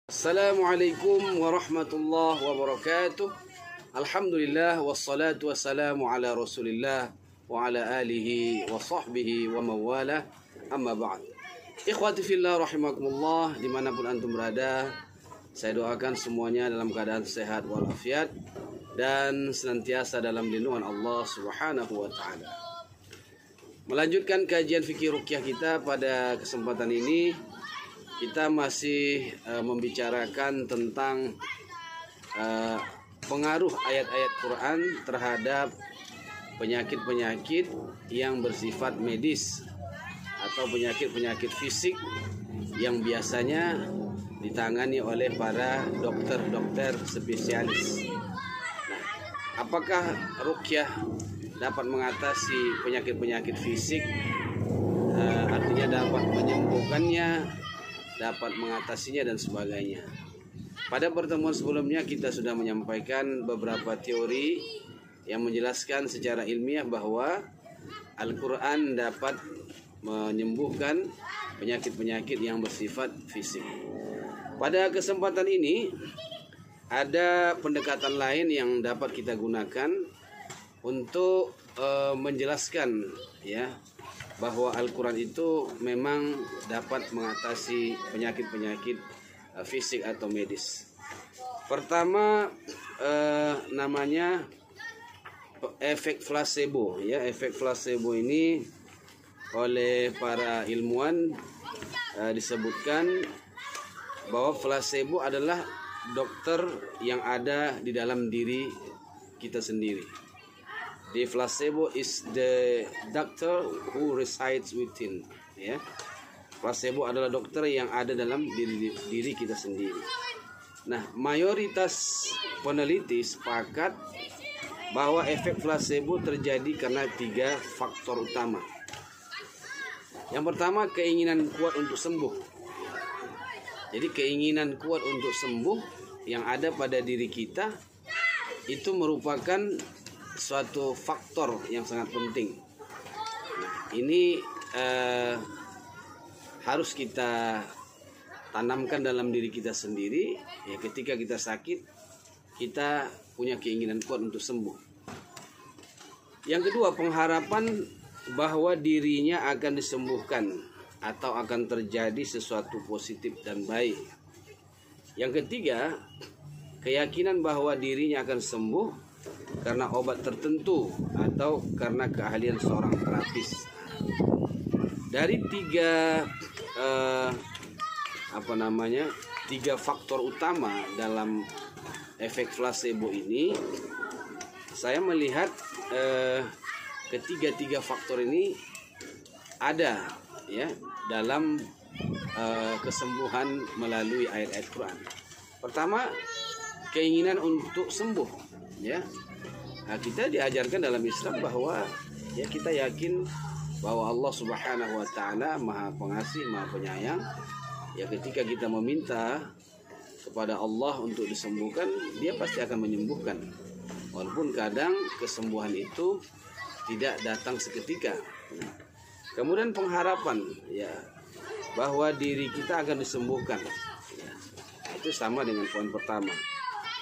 Assalamualaikum warahmatullahi wabarakatuh. Alhamdulillah wassalatu wassalamu ala Rasulillah wa ala alihi wa sahbihi wa mawalah. Amma ba'd. Ikhwati fillah rahimakumullah, dimanapun antum berada, saya doakan semuanya dalam keadaan sehat walafiat dan senantiasa dalam lindungan Allah Subhanahu wa taala. Melanjutkan kajian fikih ruqyah kita pada kesempatan ini, kita masih membicarakan tentang pengaruh ayat-ayat Quran terhadap penyakit-penyakit yang bersifat medis atau penyakit-penyakit fisik yang biasanya ditangani oleh para dokter-dokter spesialis. Nah, apakah ruqyah dapat mengatasi penyakit-penyakit fisik? Artinya dapat menyembuhkannya, dapat mengatasinya dan sebagainya. Pada pertemuan sebelumnya kita sudah menyampaikan beberapa teori yang menjelaskan secara ilmiah bahwa Al-Quran dapat menyembuhkan penyakit-penyakit yang bersifat fisik. Pada kesempatan ini ada pendekatan lain yang dapat kita gunakan untuk menjelaskan bahwa Al-Quran itu memang dapat mengatasi penyakit-penyakit fisik atau medis. Pertama namanya efek placebo. Efek placebo ini oleh para ilmuwan disebutkan bahwa placebo adalah dokter yang ada di dalam diri kita sendiri. The placebo is the doctor who resides within. Placebo adalah dokter yang ada dalam diri kita sendiri. Nah, mayoritas peneliti sepakat bahwa efek placebo terjadi karena 3 faktor utama. Yang pertama, keinginan kuat untuk sembuh. Jadi keinginan kuat untuk sembuh yang ada pada diri kita itu merupakan suatu faktor yang sangat penting. Nah, ini harus kita tanamkan dalam diri kita sendiri. Ketika kita sakit, kita punya keinginan kuat untuk sembuh. Yang kedua, pengharapan bahwa dirinya akan disembuhkan atau akan terjadi sesuatu positif dan baik. Yang ketiga, keyakinan bahwa dirinya akan sembuh karena obat tertentu atau karena keahlian seorang terapis. Dari 3 faktor utama dalam efek placebo ini, saya melihat ketiga faktor ini ada dalam kesembuhan melalui ayat-ayat Quran. Pertama, keinginan untuk sembuh. Nah, kita diajarkan dalam Islam bahwa kita yakin bahwa Allah Subhanahu wa taala Maha Pengasih, Maha Penyayang. Ketika kita meminta kepada Allah untuk disembuhkan, Dia pasti akan menyembuhkan. Walaupun kadang kesembuhan itu tidak datang seketika. Kemudian pengharapan bahwa diri kita akan disembuhkan. Itu sama dengan poin pertama.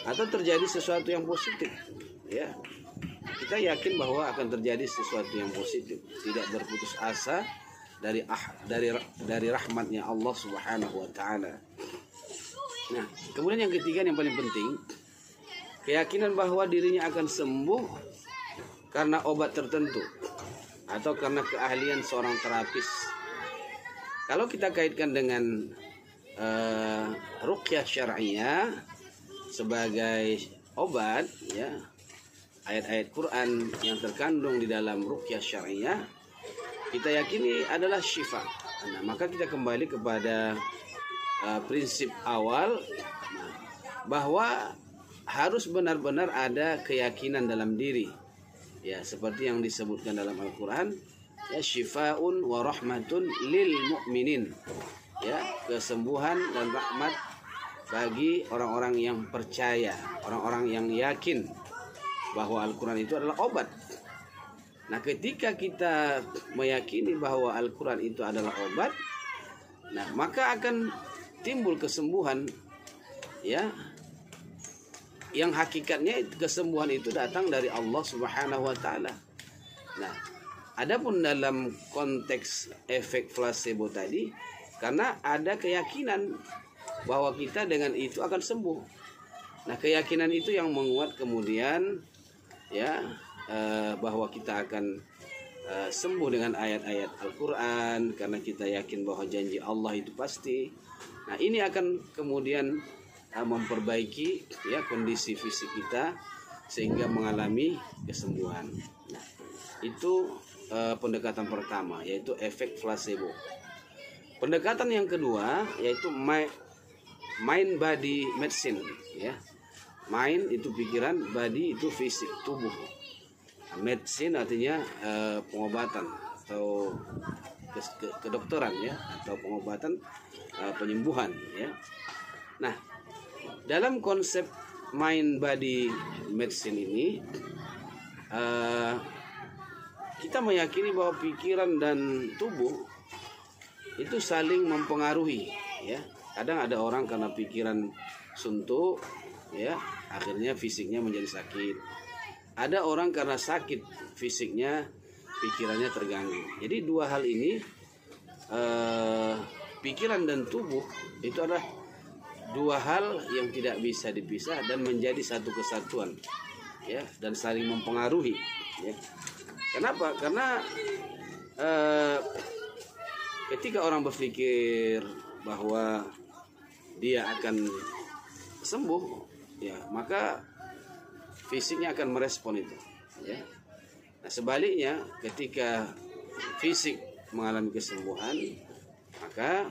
Atau terjadi sesuatu yang positif. Kita yakin bahwa akan terjadi sesuatu yang positif, tidak berputus asa dari rahmatnya Allah Subhanahu wa taala. Nah, kemudian yang ketiga yang paling penting, keyakinan bahwa dirinya akan sembuh karena obat tertentu atau karena keahlian seorang terapis. Kalau kita kaitkan dengan ruqyah syar'iyah sebagai obat, ayat-ayat Quran yang terkandung di dalam ruqyah syar'iyah kita yakini adalah syifa. Nah, maka kita kembali kepada prinsip awal bahwa harus benar-benar ada keyakinan dalam diri. Seperti yang disebutkan dalam Al-Quran, syifaun wa rahmatun lil mu'minin. Kesembuhan dan rahmat bagi orang-orang yang percaya, orang-orang yang yakin bahwa Al-Quran itu adalah obat. Nah, ketika kita meyakini bahwa Al-Quran itu adalah obat, nah maka akan timbul kesembuhan ya, yang hakikatnya kesembuhan itu datang dari Allah Subhanahu wa taala. Nah, adapun dalam konteks efek placebo tadi, karena ada keyakinan bahwa kita dengan itu akan sembuh. Nah, keyakinan itu yang menguat kemudian ya, bahwa kita akan sembuh dengan ayat-ayat Al-Quran, karena kita yakin bahwa janji Allah itu pasti. Nah, ini akan kemudian memperbaiki ya kondisi fisik kita sehingga mengalami kesembuhan. Nah, itu pendekatan pertama, yaitu efek placebo. Pendekatan yang kedua yaitu mind body medicine, ya. Mind itu pikiran, body itu fisik, tubuh. Medicine artinya pengobatan atau kedokteran, ya, atau pengobatan, penyembuhan, ya. Nah, dalam konsep mind body medicine ini, kita meyakini bahwa pikiran dan tubuh itu saling mempengaruhi, ya. Kadang ada orang karena pikiran suntuk, ya, akhirnya fisiknya menjadi sakit. Ada orang karena sakit fisiknya, pikirannya terganggu. Jadi dua hal ini, pikiran dan tubuh itu adalah dua hal yang tidak bisa dipisah dan menjadi satu kesatuan, ya, dan saling mempengaruhi, ya. Kenapa? Karena ketika orang berpikir bahwa dia akan sembuh, ya, maka fisiknya akan merespon itu, ya. Nah, sebaliknya ketika fisik mengalami kesembuhan, maka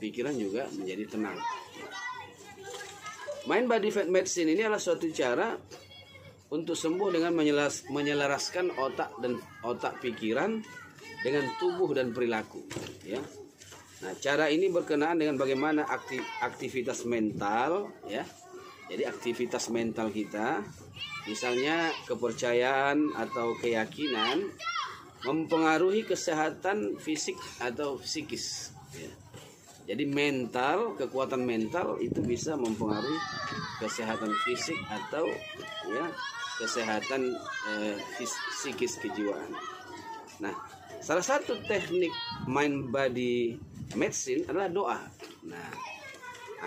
pikiran juga menjadi tenang. Mind body medicine ini adalah suatu cara untuk sembuh dengan menyelaraskan otak pikiran dengan tubuh dan perilaku, ya. Nah, cara ini berkenaan dengan bagaimana aktivitas mental, ya. Jadi aktivitas mental kita, misalnya kepercayaan atau keyakinan, mempengaruhi kesehatan fisik atau psikis, ya. Jadi mental, kekuatan mental itu bisa mempengaruhi kesehatan fisik atau, ya, kesehatan psikis kejiwaan. Nah, salah satu teknik mind body medicine adalah doa. Nah,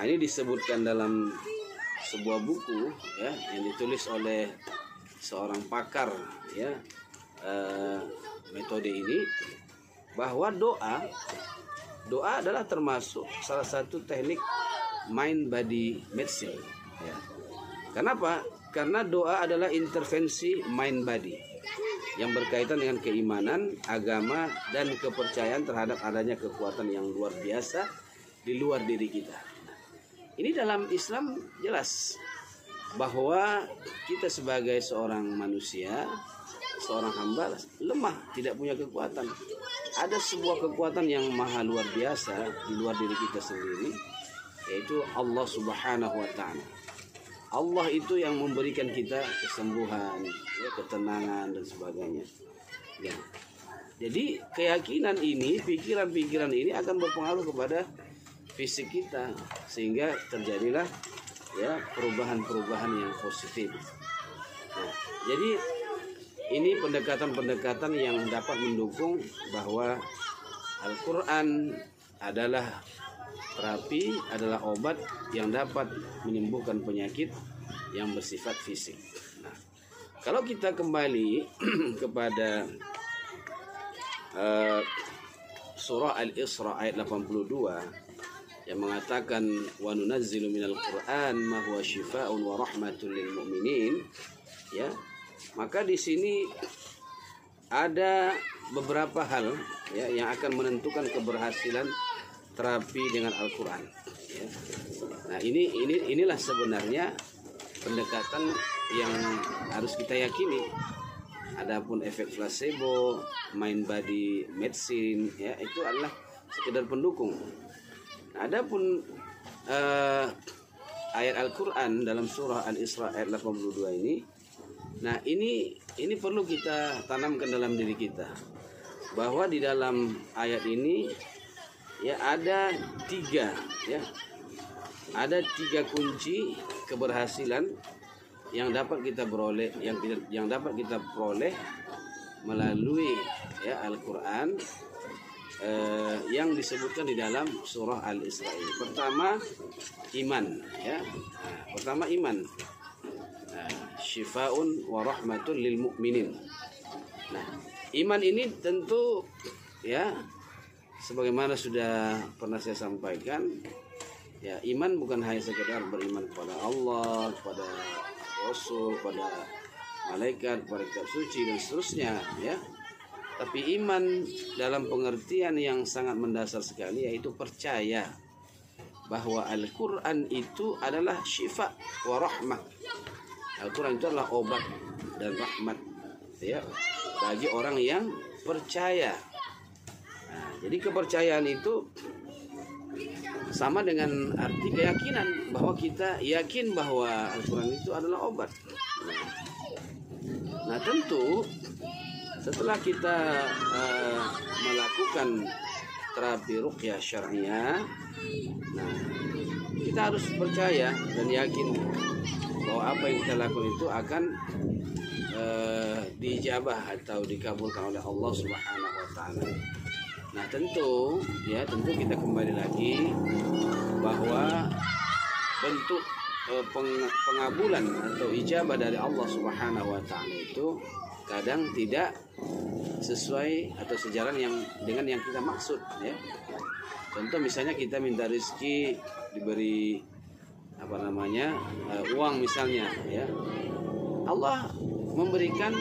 ini disebutkan dalam sebuah buku, ya, yang ditulis oleh seorang pakar, ya, metode ini, bahwa doa adalah termasuk salah satu teknik mind body medicine, ya. Kenapa? Karena doa adalah intervensi mind body yang berkaitan dengan keimanan, agama, dan kepercayaan terhadap adanya kekuatan yang luar biasa di luar diri kita. Ini dalam Islam jelas bahwa kita sebagai seorang manusia, seorang hamba, lemah, tidak punya kekuatan. Ada sebuah kekuatan yang maha luar biasa di luar diri kita sendiri, yaitu Allah Subhanahu wa ta'ala. Allah itu yang memberikan kita kesembuhan, ya, ketenangan dan sebagainya, ya. Jadi keyakinan ini, pikiran-pikiran ini akan berpengaruh kepada fisik kita, sehingga terjadilah, ya, perubahan-perubahan yang positif. Nah, jadi ini pendekatan-pendekatan yang dapat mendukung bahwa Al-Quran adalah terapi, adalah obat yang dapat menyembuhkan penyakit yang bersifat fisik. Nah, kalau kita kembali kepada surah Al-Isra ayat 82 yang mengatakan wa nunazzilu minal Qur'an ma huwa syifaa'un wa rahmatun lil mu'minin, ya. Maka di sini ada beberapa hal, ya, yang akan menentukan keberhasilan terapi dengan Al-Quran, ya. Nah, inilah sebenarnya pendekatan yang harus kita yakini. Adapun efek placebo, mind body medicine, ya, itu adalah sekedar pendukung. Adapun ayat Al-Quran dalam surah Al-Isra ayat 82 ini, nah, ini perlu kita tanamkan dalam diri kita, bahwa di dalam ayat ini, ya, ada tiga, ya, ada 3 kunci keberhasilan yang dapat kita peroleh, yang dapat kita peroleh melalui ya Al-Quran yang disebutkan di dalam surah Al-Isra. Pertama iman, ya. Pertama iman. Syifaun wa rahmatun lil mu'minin. Nah, iman ini tentu ya sebagaimana sudah pernah saya sampaikan, ya iman bukan hanya sekedar beriman kepada Allah, kepada Rasul, kepada malaikat, kepada kitab suci dan seterusnya, ya. Tapi iman dalam pengertian yang sangat mendasar sekali, yaitu percaya bahwa Al-Quran itu adalah syifa wa rahmah. Al-Quran itu adalah obat dan rahmat, ya, bagi orang yang percaya. Nah, jadi kepercayaan itu sama dengan arti keyakinan, bahwa kita yakin bahwa Al-Quran itu adalah obat. Nah, tentu setelah kita melakukan terapi ruqyah syar'iyah, nah, kita harus percaya dan yakin bahwa apa yang kita lakukan itu akan diijabah atau dikabulkan oleh Allah Subhanahu wa taala. Nah, tentu kita kembali lagi bahwa bentuk pengabulan atau ijabah dari Allah Subhanahu wa taala itu kadang tidak sesuai atau sejalan dengan yang kita maksud, ya. Contoh misalnya kita minta rezeki, diberi uang misalnya, ya. Allah memberikan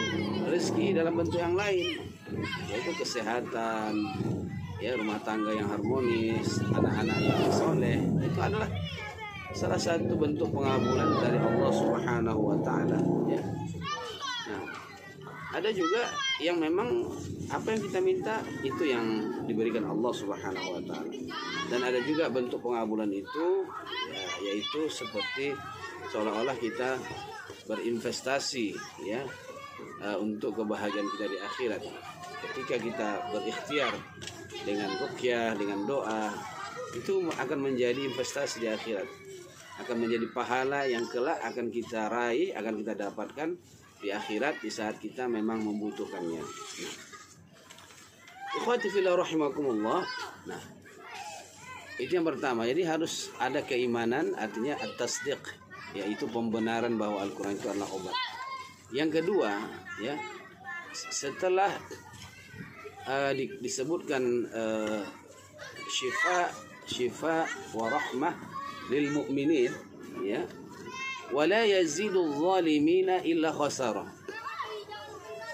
rezeki dalam bentuk yang lain, yaitu kesehatan, ya, rumah tangga yang harmonis, anak-anak yang soleh. Itu adalah salah satu bentuk pengabulan dari Allah Subhanahu wa taala, ya. Nah, ada juga yang memang apa yang kita minta itu yang diberikan Allah Subhanahu wa taala. Dan ada juga bentuk pengabulan itu, ya, yaitu seperti seolah-olah kita berinvestasi, ya, untuk kebahagiaan kita di akhirat. Ketika kita berikhtiar dengan ruqyah, dengan doa, itu akan menjadi investasi di akhirat, akan menjadi pahala yang kelak akan kita raih, akan kita dapatkan di akhirat di saat kita memang membutuhkannya. Ikhwati fillah rahimakumullah. Nah, itu yang pertama. Jadi harus ada keimanan, artinya at-tasdiq, yaitu pembenaran bahwa Al-Quran itu adalah obat. Yang kedua, ya, setelah disebutkan syifa wa rahmah lil mu'minin, ya, wala yazidu zalimina illa khasara.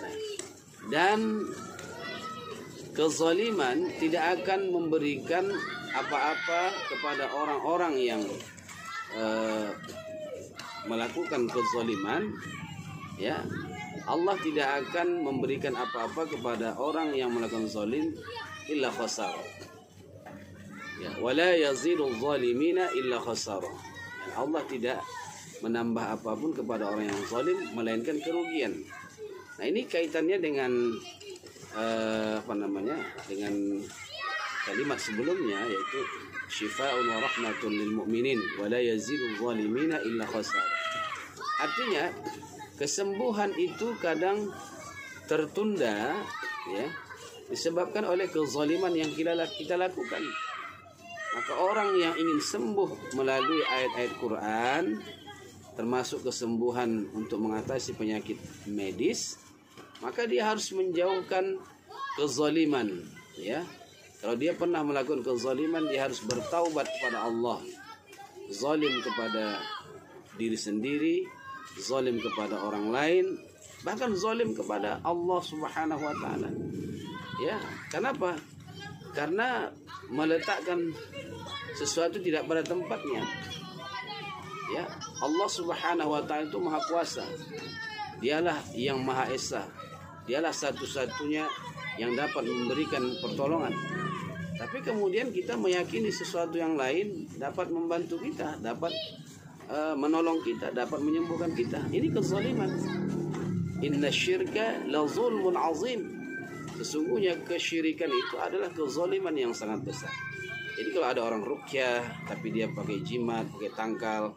Nah, dan kezaliman tidak akan memberikan apa-apa kepada orang-orang yang melakukan kezaliman, ya. Allah tidak akan memberikan apa-apa kepada orang yang melakukan zalim illa khasara. Ya, wala yazidu zalimina illa khasara. Allah tidak menambah apapun kepada orang yang zalim melainkan kerugian. Nah, ini kaitannya dengan dengan kalimat sebelumnya, yaitu syifaa'un wa rahmatun lil mu'minin wa la yazidu zalimina illa khasara. Artinya kesembuhan itu kadang tertunda, ya, disebabkan oleh kezaliman yang kita lakukan. Maka orang yang ingin sembuh melalui ayat-ayat Quran, termasuk kesembuhan untuk mengatasi penyakit medis, maka dia harus menjauhkan kezaliman, ya. Kalau dia pernah melakukan kezaliman, dia harus bertaubat kepada Allah. Zalim kepada diri sendiri, zalim kepada orang lain, bahkan zalim kepada Allah Subhanahu wa taala. Ya, kenapa? Karena meletakkan sesuatu tidak pada tempatnya. Ya, Allah Subhanahu wa taala itu Maha Kuasa. Dialah yang Maha Esa. Dialah satu-satunya yang dapat memberikan pertolongan. Tapi kemudian kita meyakini sesuatu yang lain dapat membantu kita, dapat menolong kita, dapat menyembuhkan kita. Ini kezaliman. Inna syirka la zulmun azim. Sesungguhnya kesyirikan itu adalah kezaliman yang sangat besar. Jadi kalau ada orang ruqyah tapi dia pakai jimat, pakai tangkal,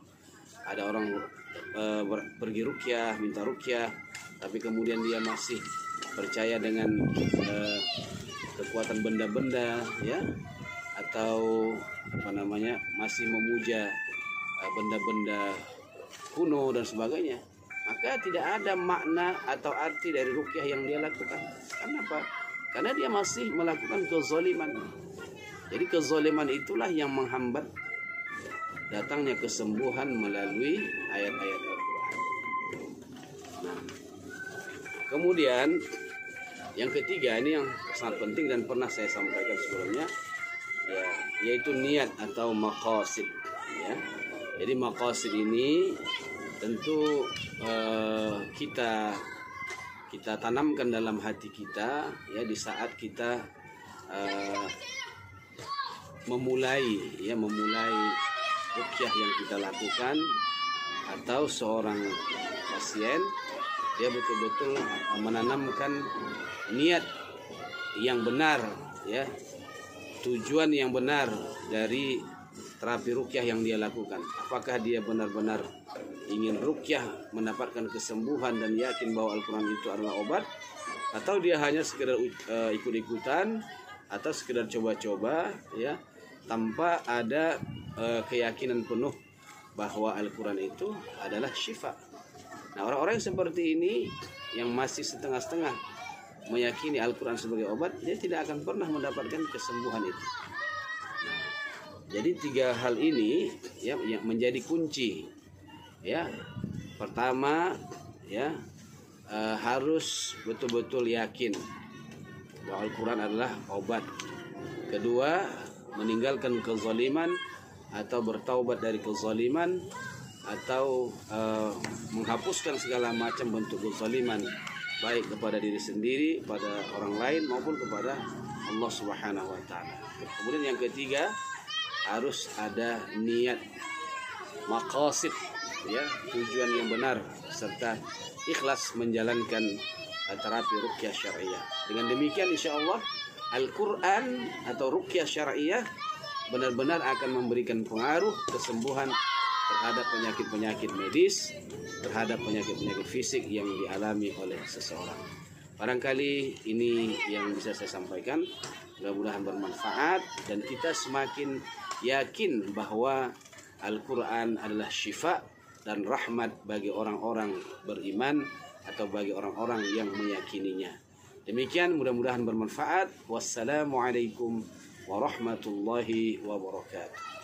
ada orang pergi ruqyah, minta ruqyah, tapi kemudian dia masih percaya dengan kekuatan benda-benda, ya, atau masih memuja benda-benda kuno dan sebagainya, maka tidak ada makna atau arti dari ruqyah yang dia lakukan. Kenapa? Karena dia masih melakukan kezaliman. Jadi kezaliman itulah yang menghambat datangnya kesembuhan melalui ayat-ayat Al-Quran. Nah, kemudian yang ketiga, ini yang sangat penting dan pernah saya sampaikan sebelumnya, ya, yaitu niat atau maqasid. Ya. Jadi maqasid ini tentu kita tanamkan dalam hati kita, ya, di saat kita memulai ruqyah yang kita lakukan, atau seorang pasien dia betul-betul menanamkan niat yang benar, ya, tujuan yang benar dari terapi ruqyah yang dia lakukan. Apakah dia benar-benar ingin ruqyah mendapatkan kesembuhan dan yakin bahwa Al-Quran itu adalah obat, atau dia hanya sekedar ikut-ikutan atau sekedar coba-coba, ya, tanpa ada keyakinan penuh bahwa Al-Quran itu adalah syifa. Nah, orang-orang yang seperti ini yang masih setengah-setengah meyakini Al-Quran sebagai obat, dia tidak akan pernah mendapatkan kesembuhan itu. Nah, jadi tiga hal ini, ya, yang menjadi kunci. Ya, pertama, ya, harus betul-betul yakin bahwa Al-Quran adalah obat. Kedua, meninggalkan kezaliman atau bertaubat dari kezaliman, atau menghapuskan segala macam bentuk kezaliman, baik kepada diri sendiri, pada orang lain, maupun kepada Allah Subhanahu wa taala. Kemudian yang ketiga, harus ada niat, maqasid, ya, tujuan yang benar, serta ikhlas menjalankan terapi ruqyah syariah. Dengan demikian insyaallah Al-Quran atau ruqyah syariah benar-benar akan memberikan pengaruh kesembuhan terhadap penyakit-penyakit medis, terhadap penyakit-penyakit fisik yang dialami oleh seseorang. Barangkali ini yang bisa saya sampaikan, mudah-mudahan bermanfaat dan kita semakin yakin bahwa Al-Quran adalah syifa dan rahmat bagi orang-orang beriman atau bagi orang-orang yang meyakininya. Demikian, mudah-mudahan bermanfaat. Wassalamualaikum warahmatullahi wabarakatuh.